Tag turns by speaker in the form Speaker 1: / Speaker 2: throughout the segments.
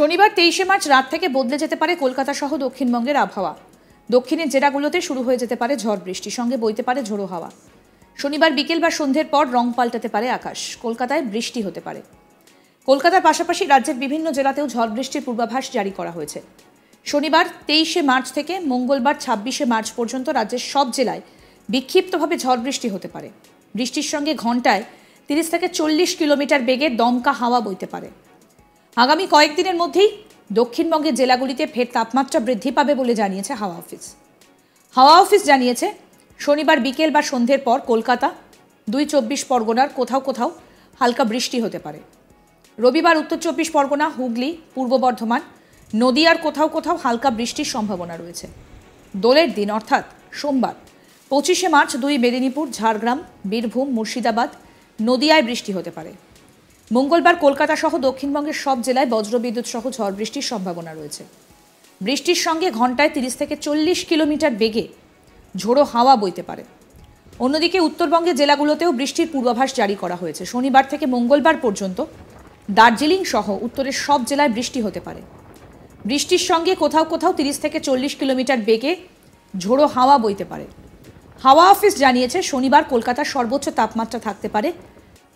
Speaker 1: শনিবার 23শে মার্চ রাত থেকে বদলে যেতে পারে কলকাতা সহ দক্ষিণবঙ্গের আবহাওয়া। দক্ষিণের জেলাগুলোতে শুরু হয়ে যেতে পারে ঝড় বৃষ্টি, সঙ্গে বইতে পারে ঝোড়ো হাওয়া। শনিবার বিকেল বা সন্ধ্যের পর রং পাল্টাতে পারে আকাশ, কলকাতায় বৃষ্টি হতে পারে। কলকাতার পাশাপাশি রাজ্যের বিভিন্ন জেলাতেও ঝড় বৃষ্টির পূর্বাভাস জারি করা হয়েছে। শনিবার 23শে মার্চ থেকে মঙ্গলবার 26শে মার্চ পর্যন্ত রাজ্যের সব জেলায় বিক্ষিপ্তভাবে ঝড় বৃষ্টি হতে পারে। বৃষ্টির সঙ্গে ঘন্টায় 30 থেকে 40 কিলোমিটার বেগে দমকা হাওয়া বইতে পারে। আগামী কয়েকদিনের মধ্যেই দক্ষিণবঙ্গের জেলাগুলিতে ফের তাপমাত্রা বৃদ্ধি পাবে বলে জানিয়েছে হাওয়া অফিস। হাওয়া অফিস জানিয়েছে শনিবার বিকেল বা সন্ধ্যের পর কলকাতা, 2 পরগনার কোথাও কোথাও হালকা বৃষ্টি হতে পারে। রবিবার উত্তর 24 পরগনা, হুগলি, পূর্ব বর্ধমান, নদিয়ার কোথাও কোথাও হালকা বৃষ্টির সম্ভাবনা রয়েছে। দোলের দিন অর্থাৎ সোমবার 25শে মার্চ 2 মেদিনীপুর, ঝাড়গ্রাম, বীরভূম, মুর্শিদাবাদ, নদিয়ায় বৃষ্টি হতে পারে। মঙ্গলবার কলকাতা সহ দক্ষিণবঙ্গের সব জেলায় বজ্রবিদ্যুৎ সহ ঝড় বৃষ্টির সম্ভাবনা রয়েছে। বৃষ্টির সঙ্গে ঘন্টায় 30 থেকে 40 কিলোমিটার বেগে ঝোড়ো হাওয়া বইতে পারে। অন্যদিকে উত্তরবঙ্গের জেলাগুলোতেও বৃষ্টির পূর্বাভাস জারি করা হয়েছে। শনিবার থেকে মঙ্গলবার পর্যন্ত দার্জিলিং সহ উত্তরের সব জেলায় বৃষ্টি হতে পারে। বৃষ্টির সঙ্গে কোথাও কোথাও 30 থেকে 40 কিলোমিটার বেগে ঝোড়ো হাওয়া বইতে পারে। হাওয়া অফিস জানিয়েছে শনিবার কলকাতার সর্বোচ্চ তাপমাত্রা থাকতে পারে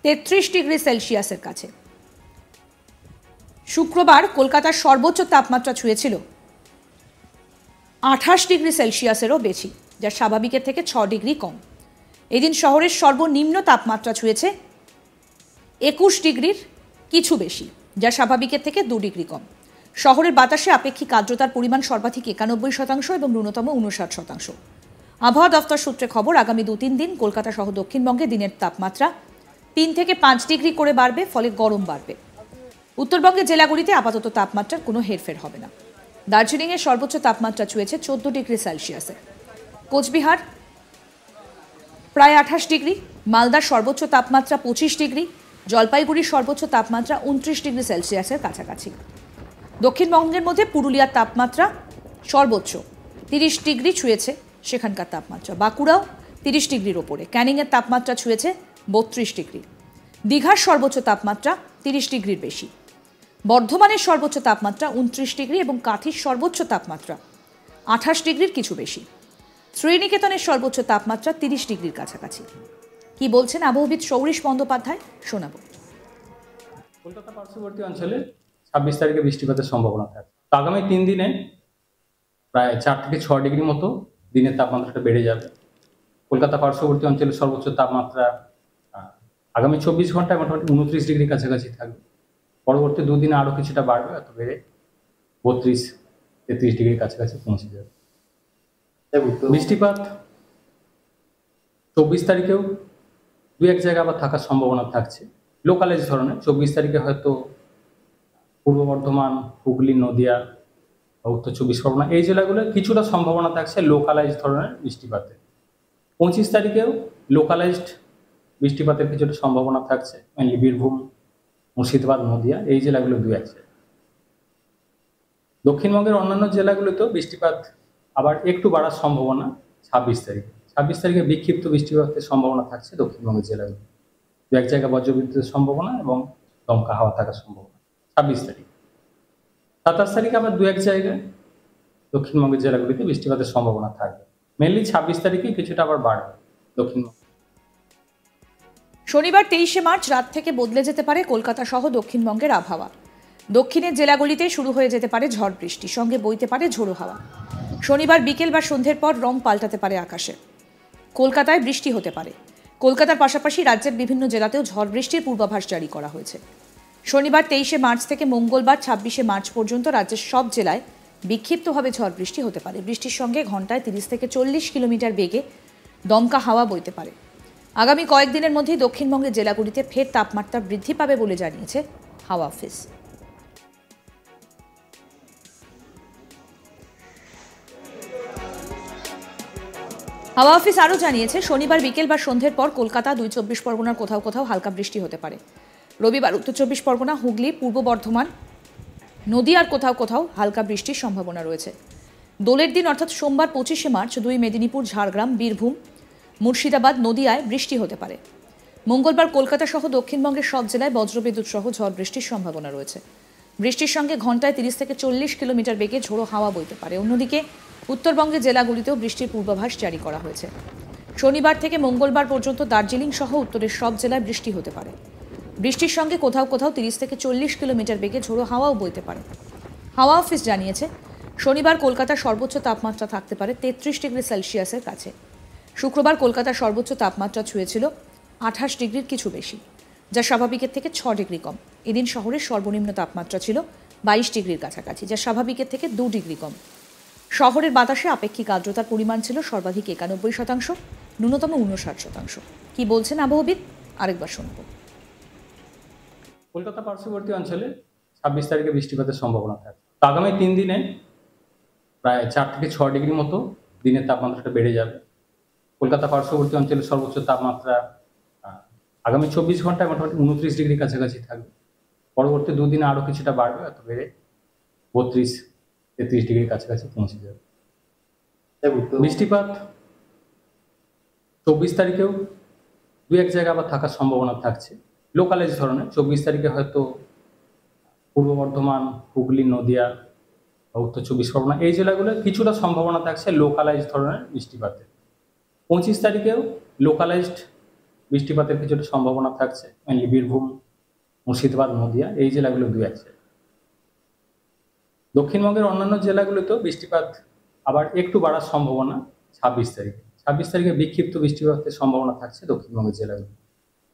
Speaker 1: 33 ডিগ্রি সেলসিয়াসের কাছে। শুক্রবার কলকাতার সর্বোচ্চ তাপমাত্রা ছুঁয়েছিল 28 ডিগ্রি সেলসিয়াসেরও বেশি, যা স্বাভাবিকের থেকে 6 ডিগ্রি কম। এদিন শহরের সর্বনিম্ন তাপমাত্রা ছুঁয়েছে 21 ডিগ্রির কিছু বেশি, যা স্বাভাবিকের থেকে 2 ডিগ্রি কম। শহরের বাতাসে আপেক্ষিক আর্দ্রতার পরিমাণ সর্বাধিক 91% এবং ন্যূনতম 59%। আবহাওয়া দফতর সূত্রে খবর, আগামী 2-3 দিন কলকাতা সহ দক্ষিণবঙ্গে দিনের তাপমাত্রা 3 থেকে 5 ডিগ্রি করে বাড়বে, ফলে গরম বাড়বে। উত্তরবঙ্গের জেলাগুলিতে আপাতত তাপমাত্রার কোনো হেরফের হবে না। দার্জিলিংয়ের সর্বোচ্চ তাপমাত্রা ছুঁয়েছে 14 ডিগ্রি সেলসিয়াসে। কোচবিহার প্রায় 28 ডিগ্রি, মালদার সর্বোচ্চ তাপমাত্রা 25 ডিগ্রি, জলপাইগুড়ির সর্বোচ্চ তাপমাত্রা 29 ডিগ্রি সেলসিয়াসের কাছাকাছি। দক্ষিণবঙ্গের মধ্যে পুরুলিয়ার তাপমাত্রা সর্বোচ্চ 30 ডিগ্রি ছুঁয়েছে, সেখানকার তাপমাত্রা। বাঁকুড়াও 30 ডিগ্রির ওপরে। ক্যানিংয়ের তাপমাত্রা ছুঁয়েছে 32 ডিগ্রি। দীঘার সর্বোচ্চ তাপমাত্রা 30 ডিগ্রির বেশি। বর্ধমানের সর্বোচ্চ তাপমাত্রা 29 ডিগ্রি এবং কাঁথির সর্বোচ্চ তাপমাত্রা 28 ডিগ্রির কিছু বেশি। শ্রীনিকেতনের সর্বোচ্চ তাপমাত্রা 30 ডিগ্রির কাছাকাছি। কি বলছেন আবহবিদ সৌরিশ বন্দ্যোপাধ্যায়, শোনাবো।
Speaker 2: কলকাতা পার্শ্ববর্তী অঞ্চলে 26 তারিখে বৃষ্টিপাতের সম্ভাবনা থাকে। আগামী 3 দিনে প্রায় 4 থেকে 6 ডিগ্রি মতো দিনের তাপমাত্রাটা বেড়ে যাবে। কলকাতা পার্শ্ববর্তী অঞ্চলের সর্বোচ্চ তাপমাত্রা আগামী 24 ঘন্টায় মোটামুটি 29 ডিগ্রির কাছাকাছি থাকবে। পরবর্তী 2 দিনে আরও কিছুটা বাড়বে, এত বেড়ে 32-33 ডিগ্রির কাছাকাছি পৌঁছে যাবে। বৃষ্টিপাত 24 তারিখেও 2-1 জায়গায় আবার থাকার সম্ভাবনা থাকছে, লোকালাইজ ধরনের। 24 তারিখে হয়তো পূর্ব বর্ধমান, হুগলি, নদিয়া, উত্তর 24 পরগনা এই জেলাগুলোর কিছুটা সম্ভাবনা থাকছে লোকালাইজ ধরনের বৃষ্টিপাতের। 25 তারিখেও লোকালাইজড বৃষ্টিপাতের কিছুটা সম্ভাবনা থাকছে, মেনলি বীরভূম, মুর্শিদাবাদ, নদিয়া এই জেলাগুলো 2-1 জায়গায়। দক্ষিণবঙ্গের অন্যান্য জেলাগুলোতেও বৃষ্টিপাত আবার একটু বাড়ার সম্ভাবনা 26 তারিখে। 26 তারিখে বিক্ষিপ্ত বৃষ্টিপাতের সম্ভাবনা থাকছে দক্ষিণবঙ্গের জেলাগুলো। 2-1 জায়গায় বজ্রবিদ্যুতের সম্ভাবনা এবং দমকা হাওয়া থাকার সম্ভাবনা 26 তারিখ। 27 তারিখে আবার 2-1 জায়গায় দক্ষিণবঙ্গের জেলাগুলিতে বৃষ্টিপাতের সম্ভাবনা থাকবে। মেনলি 26 তারিখে কিছুটা আবার বাড়বে দক্ষিণবঙ্গ।
Speaker 1: শনিবার 23শে মার্চ রাত থেকে বদলে যেতে পারে কলকাতা সহ দক্ষিণবঙ্গের আবহাওয়া। দক্ষিণের জেলাগুলিতে শুরু হয়ে যেতে পারে ঝড় বৃষ্টি, সঙ্গে বইতে পারে ঝোড়ো হাওয়া। শনিবার বিকেল বা সন্ধ্যের পর রং পাল্টাতে পারে আকাশে, কলকাতায় বৃষ্টি হতে পারে। কলকাতার পাশাপাশি রাজ্যের বিভিন্ন জেলাতেও ঝড় বৃষ্টির পূর্বাভাস জারি করা হয়েছে। শনিবার 23শে মার্চ থেকে মঙ্গলবার 26শে মার্চ পর্যন্ত রাজ্যের সব জেলায় বিক্ষিপ্তভাবে ঝড় বৃষ্টি হতে পারে। বৃষ্টির সঙ্গে ঘন্টায় 30 থেকে 40 কিলোমিটার বেগে দমকা হাওয়া বইতে পারে। আগামী কয়েকদিনের মধ্যেই দক্ষিণবঙ্গের জেলাগুলিতে ফের তাপমাত্রা বৃদ্ধি পাবে বলে জানিয়েছে হাওয়া অফিস। হাওয়া অফিস আরও জানিয়েছে শনিবার বিকেল বা সন্ধ্যের পর কলকাতা, 2 পরগনার কোথাও কোথাও হালকা বৃষ্টি হতে পারে। রবিবার উত্তর 24 পরগনা, হুগলি, পূর্ব বর্ধমান, নদিয়ার কোথাও কোথাও হালকা বৃষ্টির সম্ভাবনা রয়েছে। দোলের দিন অর্থাৎ সোমবার 25শে মার্চ 2 মেদিনীপুর, ঝাড়গ্রাম, বীরভূম, মুর্শিদাবাদ, নদিয়ায় বৃষ্টি হতে পারে। মঙ্গলবার কলকাতা সহ দক্ষিণবঙ্গের সব জেলায় বজ্রবিদ্যুৎ সহ ঝড় বৃষ্টির সম্ভাবনা রয়েছে। বৃষ্টির সঙ্গে ঘন্টায় 30 থেকে 40 কিলোমিটার বেগে ঝোড়ো হাওয়া বইতে পারে। অন্যদিকে উত্তরবঙ্গের জেলাগুলিতেও বৃষ্টির পূর্বাভাস জারি করা হয়েছে। শনিবার থেকে মঙ্গলবার পর্যন্ত দার্জিলিং সহ উত্তরের সব জেলায় বৃষ্টি হতে পারে। বৃষ্টির সঙ্গে কোথাও কোথাও 30 থেকে 40 কিলোমিটার বেগে ঝোড়ো হাওয়াও বইতে পারে। হাওয়া অফিস জানিয়েছে, শনিবার কলকাতার সর্বোচ্চ তাপমাত্রা থাকতে পারে 33 ডিগ্রি সেলসিয়াসের কাছে। শুক্রবার কলকাতার সর্বোচ্চ তাপমাত্রা ছুঁয়েছিল 28 ডিগ্রির কিছু বেশি, যা স্বাভাবিকের থেকে 6 ডিগ্রি কম। এদিন শহরের সর্বনিম্ন তাপমাত্রা ছিল 22 ডিগ্রির কাছাকাছি, যা স্বাভাবিকের থেকে 2 ডিগ্রি কম। শহরের বাতাসে আপেক্ষিক আর্দ্রতার পরিমাণ ছিল সর্বাধিক 91%, ন্যূনতম 59%। কি বলছেন আবহবিদ, আরেকবার শুনব।
Speaker 2: কলকাতা পার্শ্ববর্তী অঞ্চলে 26 তারিখে বৃষ্টিপাতের সম্ভাবনা থাকে। আগামী 3 দিনে প্রায় 4 থেকে 6 ডিগ্রি মতো দিনের তাপমাত্রাটা বেড়ে যাবে। কলকাতা পার্শ্ববর্তী অঞ্চলের সর্বোচ্চ তাপমাত্রা আগামী 24 ঘন্টায় মোটামুটি 29 ডিগ্রির কাছাকাছি থাকবে। পরবর্তী 2 দিনে আরও কিছুটা বাড়বে, এত বেড়ে 32-33 ডিগ্রির কাছাকাছি পৌঁছে যাবে। বৃষ্টিপাত 24 তারিখেও 2-1 জায়গায় আবার থাকার সম্ভাবনা থাকছে, লোকালাইজ ধরনের। 24 তারিখে হয়তো পূর্ব বর্ধমান, হুগলি, নদিয়া বা উত্তর 24 পরগনা এই জেলাগুলো কিছুটা সম্ভাবনা থাকছে লোকালাইজ ধরনের বৃষ্টিপাতের। 25 তারিখেও লোকালাইজড বৃষ্টিপাতের কিছুটা সম্ভাবনা থাকছে, মেনলি বীরভূম, মুর্শিদাবাদ, নদিয়া এই জেলাগুলো 2-1 জায়গায়। দক্ষিণবঙ্গের অন্যান্য জেলাগুলোতেও বৃষ্টিপাত আবার একটু বাড়ার সম্ভাবনা 26 তারিখে। 26 তারিখে বিক্ষিপ্ত বৃষ্টিপাতের সম্ভাবনা থাকছে দক্ষিণবঙ্গের জেলাগুলো।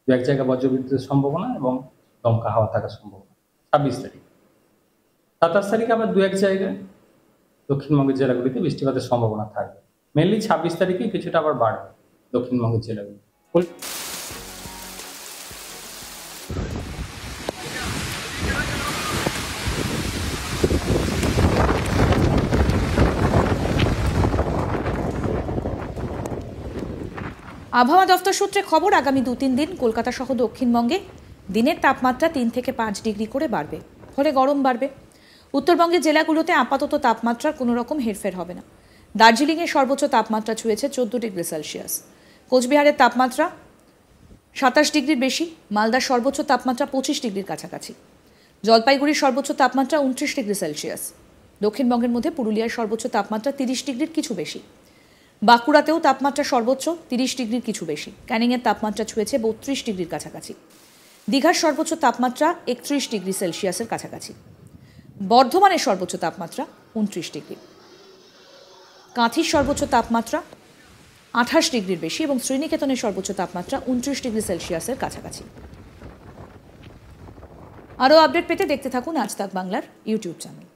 Speaker 2: 2-1 জায়গায় বজ্রবিদ্যুতের সম্ভাবনা এবং দমকা হাওয়া থাকার সম্ভাবনা 26 তারিখ। 27 তারিখে আবার 2-1 জায়গায় দক্ষিণবঙ্গের জেলাগুলিতে বৃষ্টিপাতের সম্ভাবনা থাকবে। মেনলি 26 তারিখে কিছুটা আবার বাড়বে দক্ষিণবঙ্গের জেলাগুলি।
Speaker 1: আবহাওয়া দফতর সূত্রে খবর, আগামী 2-3 দিন কলকাতা সহ দক্ষিণবঙ্গে দিনের তাপমাত্রা 3 থেকে 5 ডিগ্রি করে বাড়বে, ফলে গরম বাড়বে। উত্তরবঙ্গের জেলাগুলোতে আপাতত তাপমাত্রার কোনো রকম হেরফের হবে না। দার্জিলিংয়ের সর্বোচ্চ তাপমাত্রা ছুঁয়েছে 14 ডিগ্রি সেলসিয়াস। কোচবিহারের তাপমাত্রা 27 ডিগ্রির বেশি। মালদার সর্বোচ্চ তাপমাত্রা 25 ডিগ্রির কাছাকাছি। জলপাইগুড়ির সর্বোচ্চ তাপমাত্রা 29 ডিগ্রি সেলসিয়াস। দক্ষিণবঙ্গের মধ্যে পুরুলিয়ার সর্বোচ্চ তাপমাত্রা 30 ডিগ্রির কিছু বেশি। বাঁকুড়াতেও তাপমাত্রা সর্বোচ্চ 30 ডিগ্রির কিছু বেশি। ক্যানিংয়ের তাপমাত্রা ছুঁয়েছে 32 ডিগ্রির কাছাকাছি। দীঘার সর্বোচ্চ তাপমাত্রা 31 ডিগ্রি সেলসিয়াসের কাছাকাছি। বর্ধমানের সর্বোচ্চ তাপমাত্রা 29 ডিগ্রি। কাঁথির সর্বোচ্চ তাপমাত্রা 28 ডিগ্রির বেশি এবং শ্রীনিকেতনের সর্বোচ্চ তাপমাত্রা 29 ডিগ্রি সেলসিয়াসের কাছাকাছি। আরও আপডেট পেতে দেখতে থাকুন আজ তাক বাংলার ইউটিউব চ্যানেল।